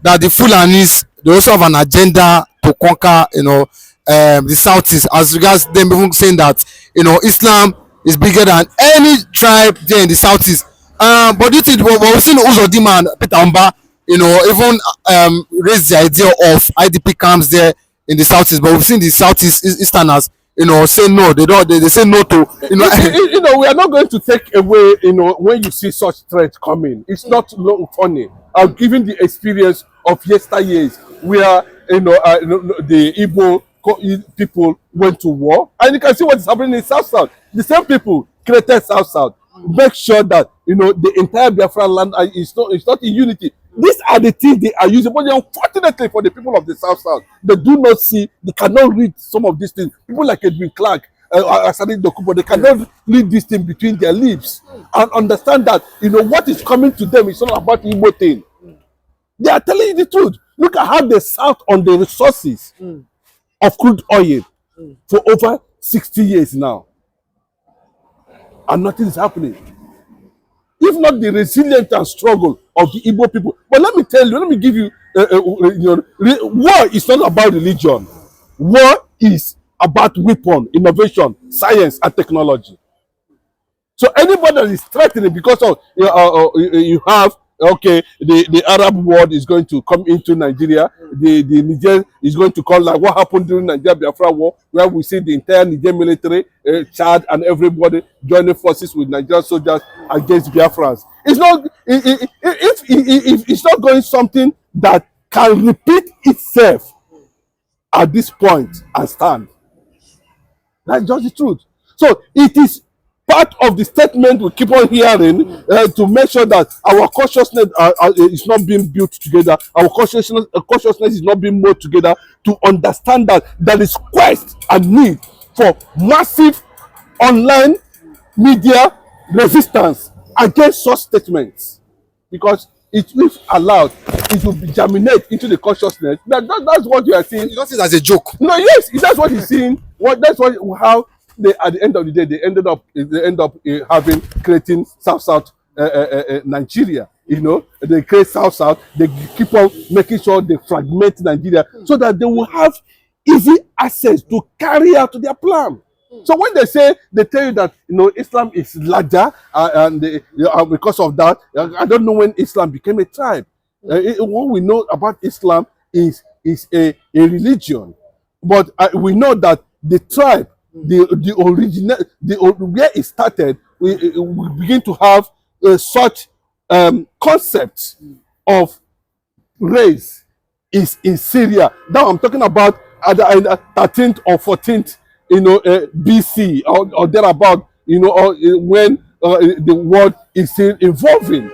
that the Fulanis, they also have an agenda to conquer, the Southeast, as regards them even saying that, Islam is bigger than any tribe there in the Southeast. But do you think, well, we've seen Uzodima and Peter Amba, even raise the idea of IDP camps there in the Southeast, but we've seen the Southeast Easterners, say no. They don't. They say no to, We are not going to take away, when you see such threats coming. It's not funny. I'm giving the experience of yesteryears where, the Igbo people went to war, and you can see what is happening in South. The same people created South. Make sure that, the entire Biafra land is not in unity. These are the things they are using, but unfortunately for the people of the South, they do not see, they cannot read some of these things. People like Edwin Clark, Asani Dokubo, they cannot read this thing between their lips and understand that, what is coming to them is not about Igbo thing. They are telling you the truth. Look at how they south on the resources of crude oil for over 60 years now, and nothing is happening. If not the resilience and struggle of the Igbo people. But let me tell you, let me give you, war is not about religion. War is about weapon, innovation, science, and technology. So anybody that is threatening because of, you have, okay, the Arab world is going to come into Nigeria, the Niger is going to come, like what happened during Nigeria Biafra war, where we see the entire Niger military, Chad and everybody joining forces with Nigerian soldiers against Biafrans. It's not, if it's not going something that can repeat itself at this point and stand. That's just the truth. So it is part of the statement we keep on hearing to make sure that our consciousness is not being built together, our consciousness is not being made together to understand that there is quest and need for massive online media resistance against such statements, because if allowed, it will germinate into the consciousness. That's what you are seeing. you don't see it as a joke. No, yes, that's what you're seeing. That's what how they, at the end of the day, they end up having creating South Nigeria. They create South. They keep on making sure they fragment Nigeria so that they will have easy access to carry out their plan. So when they tell you that Islam is larger, and because of that, I don't know when Islam became a tribe. What we know about Islam is a religion, but we know that the tribe, the original, where it started, we begin to have such concepts of race is in Syria. Now I'm talking about at the 13th or 14th, BC or thereabout, or when the world is still evolving,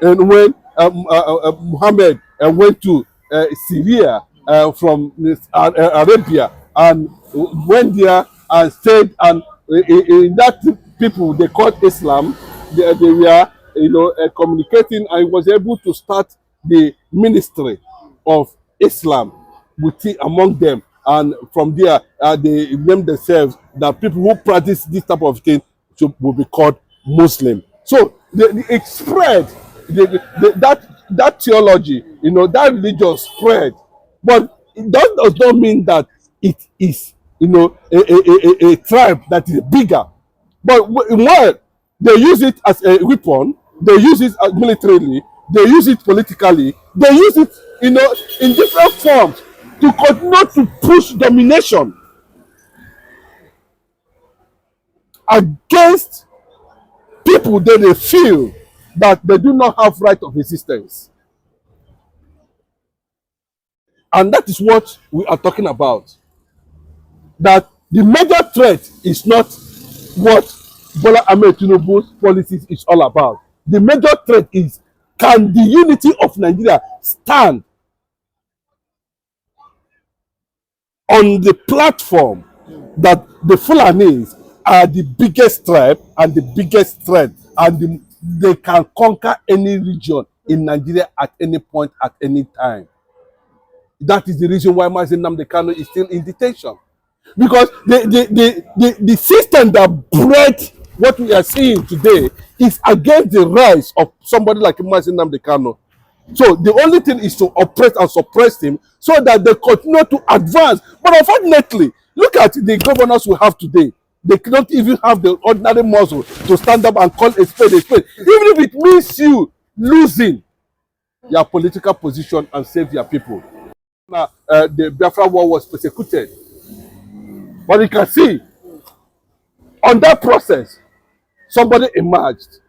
and when Muhammad went to Syria from Arabia and went there and stayed, and in that people they called Islam, they were communicating, and was able to start the ministry of Islam among them. And from there, they named themselves that people who practice this type of thing will be called Muslim. So it spread, that theology, that religion spread. But that does not mean that it is, a tribe that is bigger. But while they use it as a weapon, they use it as militarily, they use it politically, they use it, in different forms, to continue to push domination against people that they feel that they do not have right of existence. And that is what we are talking about. That the major threat is not what Bola Ahmed Tinubu's policies is all about. The major threat is, can the unity of Nigeria stand on the platform that the Fulanis are the biggest tribe and the biggest threat, and they can conquer any region in Nigeria at any point, at any time. That is the reason why Mazi Nnamdi Kanu is still in detention. Because the system that bred what we are seeing today is against the rise of somebody like Mazi Nnamdi Kanu. So the only thing is to oppress and suppress him so that they continue to advance. But unfortunately, look at the governors we have today. They cannot even have the ordinary muscle to stand up and call a spade a spade. Even if it means you losing your political position and save your people. Now, the Biafra war was persecuted. But you can see, on that process, somebody emerged,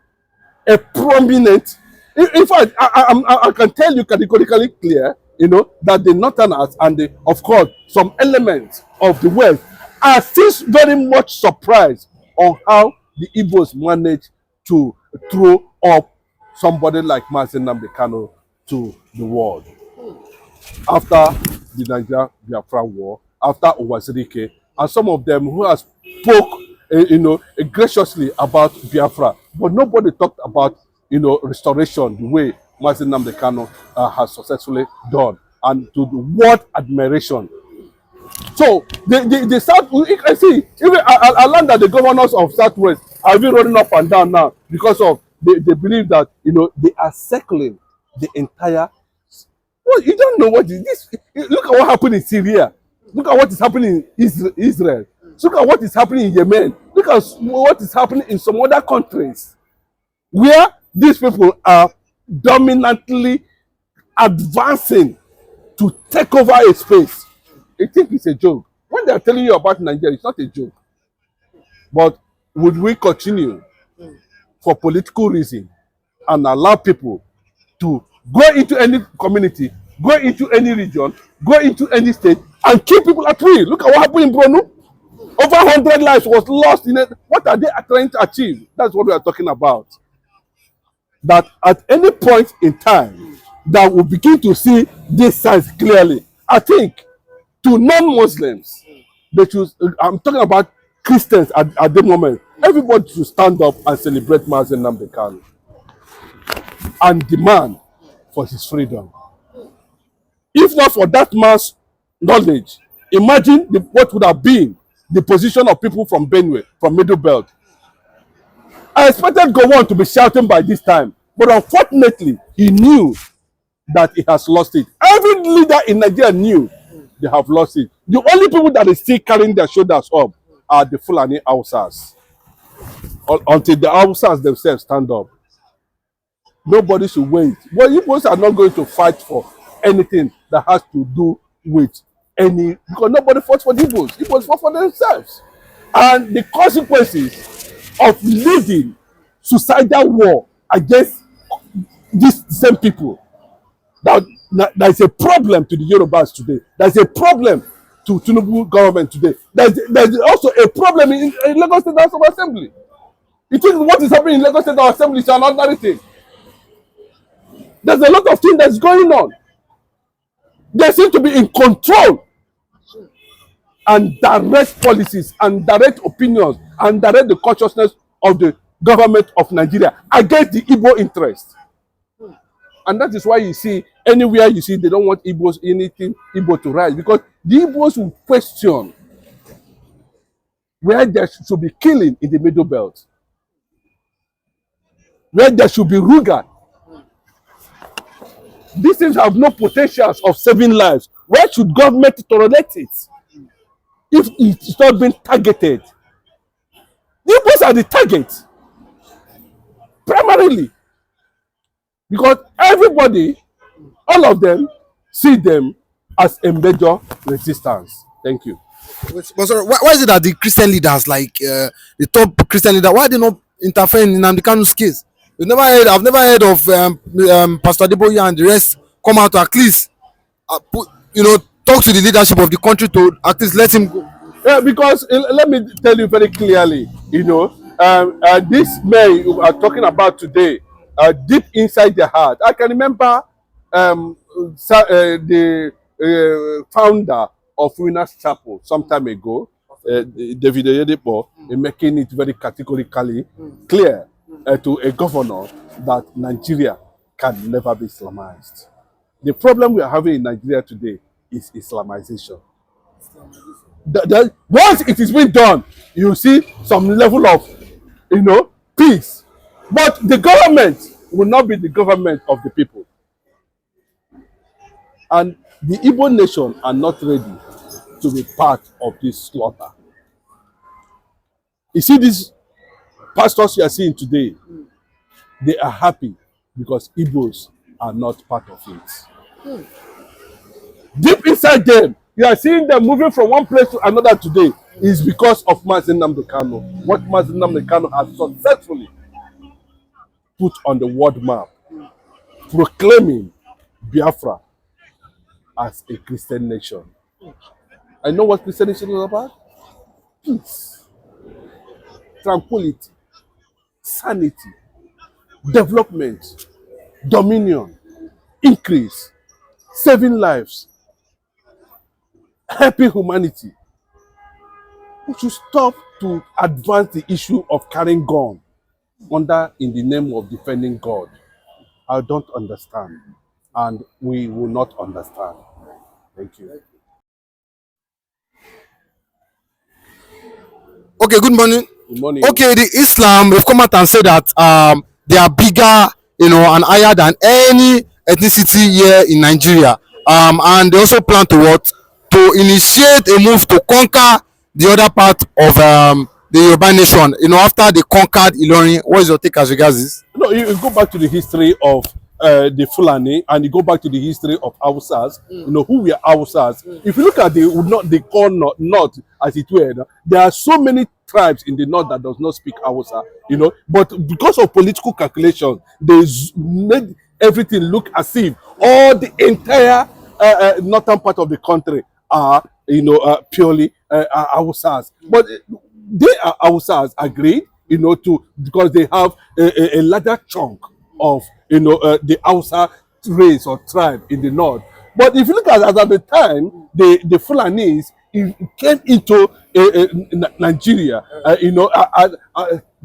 a prominent. In fact, I can tell you categorically clear, that the Northerners and of course, some elements of the West are still very much surprised on how the Igbos managed to throw up somebody like Mazi Nnamdi Kanu to the world. After the Nigeria-Biafra war, after Owazirike, and some of them who have spoke, graciously about Biafra, but nobody talked about, restoration the way Mazi Nnamdi Kanu has successfully done, and to the world admiration. So the South, I see, even I learned that the governors of Southwest have been running up and down now because of they believe that they are circling the entire. Well, you don't know what is this. Look at what happened in Syria. Look at what is happening in Israel. Look at what is happening in Yemen. Look at what is happening in some other countries where these people are dominantly advancing to take over a space. They think it's a joke. When they are telling you about Nigeria, it's not a joke. But would we continue for political reason and allow people to go into any community, go into any region, go into any state, and keep people at will? Look at what happened in Brunei. Over 100 lives was lost in it. What are they trying to achieve? That's what we are talking about. That at any point in time, that we begin to see these signs clearly. I think to non-Muslims, I'm talking about Christians at the moment, everybody should stand up and celebrate Mazi Nnamdi Kanu and demand for his freedom. If not for that man's knowledge, imagine what would have been the position of people from Benue, from Middle Belt. I expected Gowon to be shouting by this time, but unfortunately, he knew that he has lost it. Every leader in Nigeria knew they have lost it. The only people that are still carrying their shoulders up are the Fulani Hausas. Until the Hausas themselves stand up. Nobody should wait. Well, Igbos are not going to fight for anything that has to do with because nobody fought for the Igbos. Igbos fought for themselves. And the consequences of leading suicidal war against these same people, that is a problem to the Yorubas today. There's a problem to Tinubu government today. There's also a problem in Lagos State House of Assembly. You think what is happening in Lagos State House of Assembly is an ordinary thing? There's a lot of things that's going on. They seem to be in control and direct policies and direct opinions and direct the consciousness of the government of Nigeria against the Igbo interest. And that is why you see, anywhere you see, they don't want anything Igbo to rise, because the Igbos will question where there should be killing in the Middle Belt, where there should be Ruga. These things have no potentials of saving lives. Where should government tolerate it if it's not being targeted? The Igbos are the target, primarily, because everybody, all of them, see them as a major resistance. Thank you. But sorry, why is it that the Christian leaders, like the top Christian leader, why they not interfere in Nnamdi Kanu's case? I've never heard of Pastor Adeboye and the rest come out to at least talk to the leadership of the country to at least let him go. Yeah, because let me tell you very clearly, this men you are talking about today, deep inside their heart. I can remember the founder of Winners Chapel some time ago, David Oyedepo, making it very categorically clear to a governor that Nigeria can never be Islamized. The problem we are having in Nigeria today is Islamization. Once it is being done, you see some level of, peace. But the government will not be the government of the people. And the Igbo nation are not ready to be part of this slaughter. You see, these pastors you are seeing today, they are happy because Igbos are not part of it. Deep inside them, you are seeing them moving from one place to another today is because of Mazi Nnamdi Kanu. What Mazi Nnamdi Kanu has successfully put on the world map, proclaiming Biafra as a Christian nation. I know what Christian nation is about. Peace, tranquility, sanity, development, dominion, increase, saving lives, helping humanity. We should stop to advance the issue of carrying gun under in the name of defending God. I don't understand, and we will not understand. Thank you. Okay, good morning. Good morning. Okay, the Islam have come out and said that they are bigger, and higher than any ethnicity here in Nigeria. And they also plan to what? To initiate a move to conquer the other part of the Yoruba nation. After they conquered Ilorin. What is your take as regards this? No, you go back to the history of the Fulani, and you go back to the history of Hausas. Who were Hausas. If you look at the core north, as it were, there are so many tribes in the north that does not speak Hausa. But because of political calculations, they made everything look as if all the entire northern part of the country are, purely Hausas. But they are Hausas agreed, because they have a larger chunk of the Hausa race or tribe in the north. But if you look at the time, the Fulanis came into Nigeria,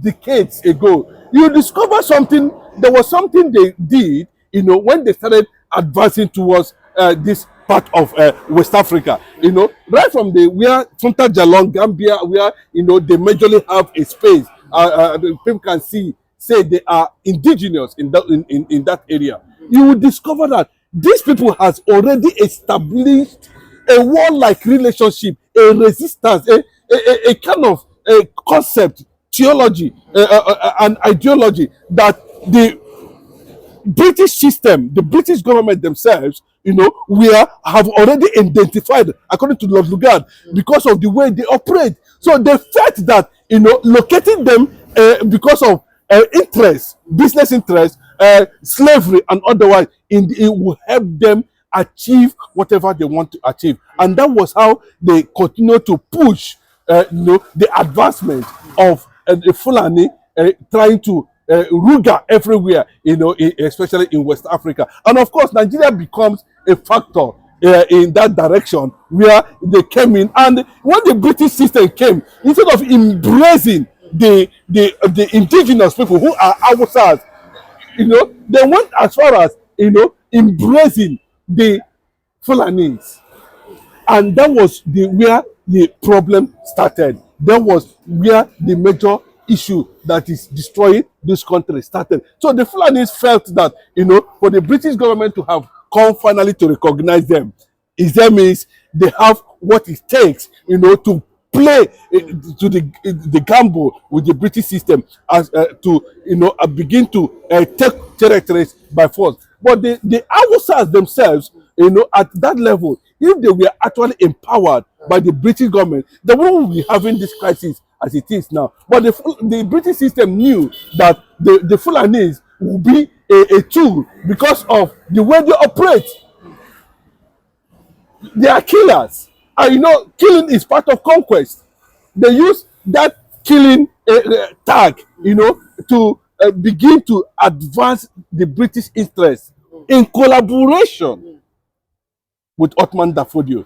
decades ago. You discover something. There was something they did, when they started advancing towards this part of West Africa. Right from where Frontal Jalong, Gambia, where they majorly have a space. People can say they are indigenous in that area. You will discover that these people has already established a warlike relationship, a resistance, a kind of a concept, theology, and ideology that the British system, the British government themselves, we have already identified, according to Lord Lugard, because of the way they operate. So they felt that, locating them because of interest, business interest, slavery, and otherwise, it will help them achieve whatever they want to achieve. And that was how they continue to push, the advancement of the Fulani trying to ruga everywhere, especially in West Africa. And of course, Nigeria becomes a factor in that direction where they came in. And when the British system came, instead of embracing the indigenous people who are Hausas, they went as far as, embracing the Fulanis. And that was where the problem started. That was where the major issue that is destroying this country started. So the Fulanis felt that, for the British government to have come finally to recognize them, that means they have what it takes, to play to the gamble with the British system as to begin to take territories by force. But the Hausas themselves, at that level, if they were actually empowered by the British government, they wouldn't be having this crisis as it is now. But the British system knew that the Fulanis would be a tool because of the way they operate. They are killers. And killing is part of conquest. They use that killing tag, to begin to advance the British interest in collaboration with Ottoman Dafodio.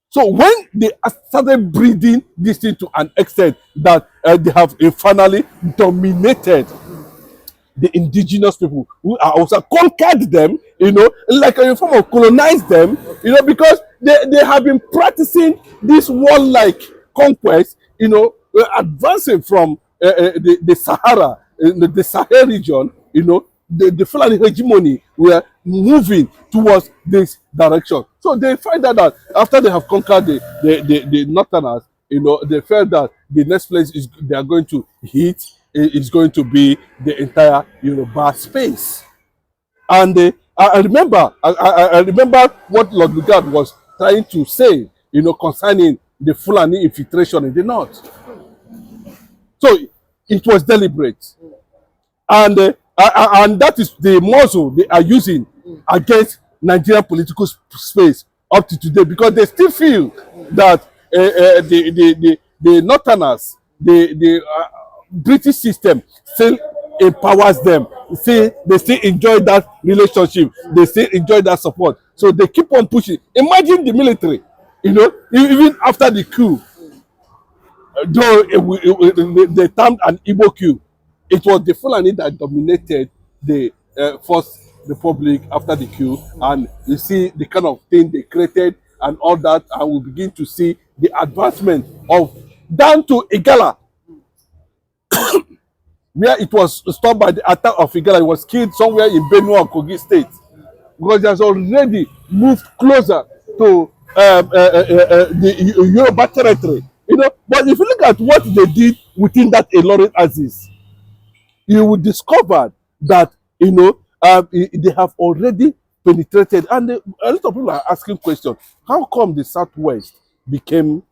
So when they started breeding this thing to an extent that they have finally dominated the indigenous people who are also conquered them, like a form of colonize them, because they have been practicing this warlike conquest, advancing from the Sahara, the Sahel region, the Fulani hegemony were moving towards this direction. So they find out that after they have conquered the Northerners, they felt that the next place is they are going to hit is going to be the entire Yoruba space. And I remember what Lord Lugard was trying to say, concerning the Fulani infiltration in the north. So it was deliberate, and that is the muzzle they are using against Nigerian political space up to today, because they still feel that the Northerners, the British system still empowers them. See, they still enjoy that relationship. They still enjoy that support. So they keep on pushing. Imagine the military, even after the coup, though they termed an Igbo coup, it was the Fulani that dominated the First Republic after the coup, and you see the kind of thing they created and all that, and we begin to see the advancement of down to Igala, where it was stopped by the attack of Igala. It was killed somewhere in Benue or Kogi State, because it has already moved closer to the Yoruba territory. But if you look at what they did within that Ilorin axis, you will discover that they have already penetrated, and a lot of people are asking questions: how come the Southwest became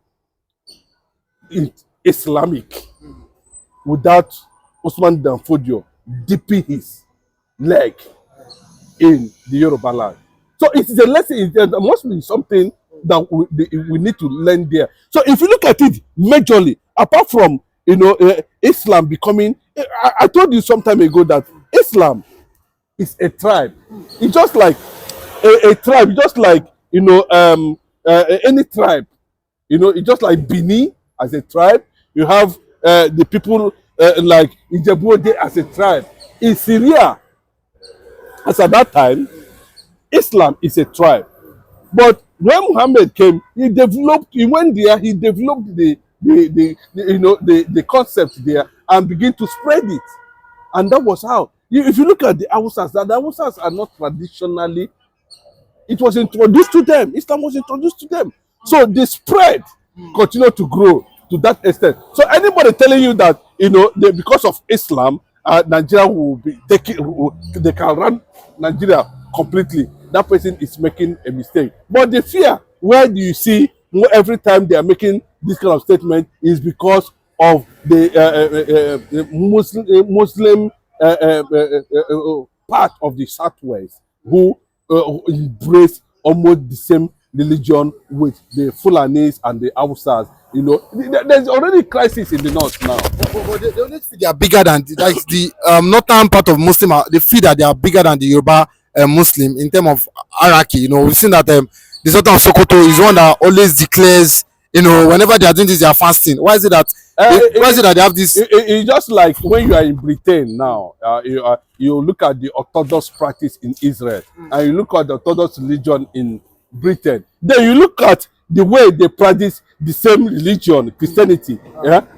Islamic without Usman Danfodio dipping his leg in the Yoruba land? So it is a lesson. There must be something that we need to learn there. So if you look at it majorly, apart from Islam becoming, I told you some time ago that Islam is a tribe. It's just like a tribe, just like any tribe. It's just like Bini as a tribe. You have the people like Ijebuode as a tribe. In Syria, as at that time, Islam is a tribe. But when Muhammad came, he went there, he developed the concept there and began to spread it. And that was how. If you look at the Hausas, the Hausas are not traditionally, it was introduced to them. Islam was introduced to them. So the spread continued to grow to that extent. So anybody telling you that, because of Islam, Nigeria will be taking, they can run Nigeria completely, that person is making a mistake. But the fear, where do you see every time they are making this kind of statement, is because of the Muslim part of the Southwest who embrace almost the same religion with the Fulanis and the Hausas. There's already crisis in the north now. But they only feel they are bigger than like the northern part of Muslim. They feel that they are bigger than the Yoruba Muslim in terms of hierarchy. We've seen that the Sultan of Sokoto is one that always declares. Whenever they are doing this, they are fasting. Why is it that? Why is it that they have this? It's just like when you are in Britain now. You look at the Orthodox practice in Israel, and you look at the Orthodox religion in Britain. Then you look at the way they practice the same religion, Christianity,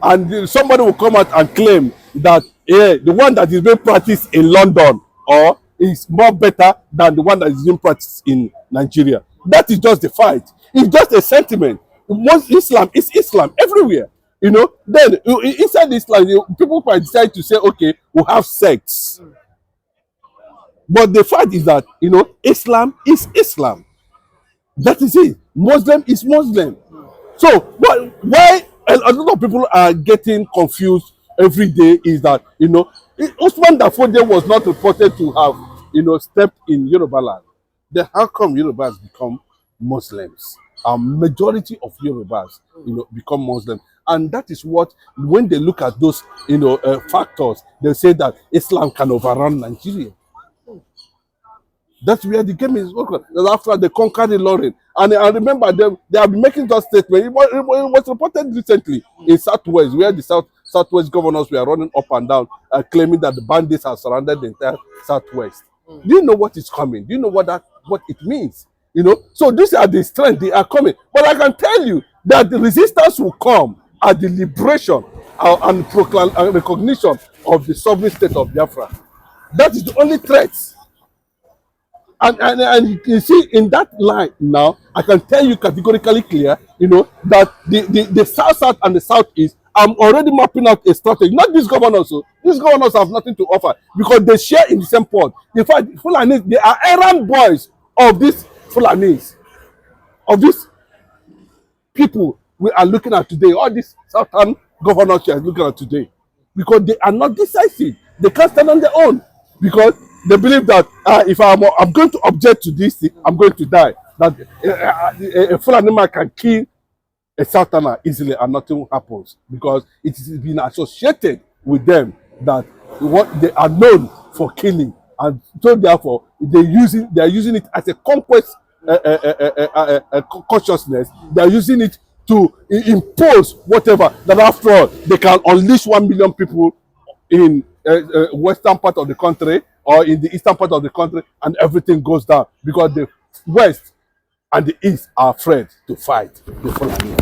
and somebody will come out and claim that the one that is being practiced in London or is more better than the one that is being practiced in Nigeria. That is just the fight. It's just a sentiment. Once Islam is Islam everywhere, then inside Islam, people might decide to say, okay, we'll have sects. But the fact is that, Islam is Islam. That is it. Muslim is Muslim. So why a lot of people are getting confused every day is that, Usman Danfodio was not reported to have, stepped in Yoruba land. Then how come Yorubas become Muslims? A majority of Yorubas, become Muslim. And that is what, when they look at those, factors, they say that Islam can overrun Nigeria. That's where the game is working. After they conquered the Ilorin. And I remember them, they have been making that statement. It was reported recently in Southwest, where the Southwest governors were running up and down, claiming that the bandits have surrounded the entire Southwest. Do you know what is coming? Do you know what it means? So these are the strength they are coming. But I can tell you that the resistance will come at the liberation and recognition of the sovereign state of Biafra. That is the only threat. And you see in that line now, I can tell you categorically clear, that the South and the Southeast, I'm already mapping out a strategy. Not these governors, so these governors have nothing to offer because they share in the same pot. In fact, Fulani, they are errand boys of these Fulanis, of these people we are looking at today, all these southern governors we are looking at today, because they are not decisive. They can't stand on their own because they believe that if I'm going to object to this thing, I'm going to die. That a Fulani man can kill a southerner easily and nothing happens because it has been associated with them that what they are known for killing, and so therefore they are using it as a conquest consciousness. They are using it to impose whatever, that after all they can unleash 1 million people in western part of the country or in the eastern part of the country, and everything goes down because the west and the east are afraid to fight the Fulani.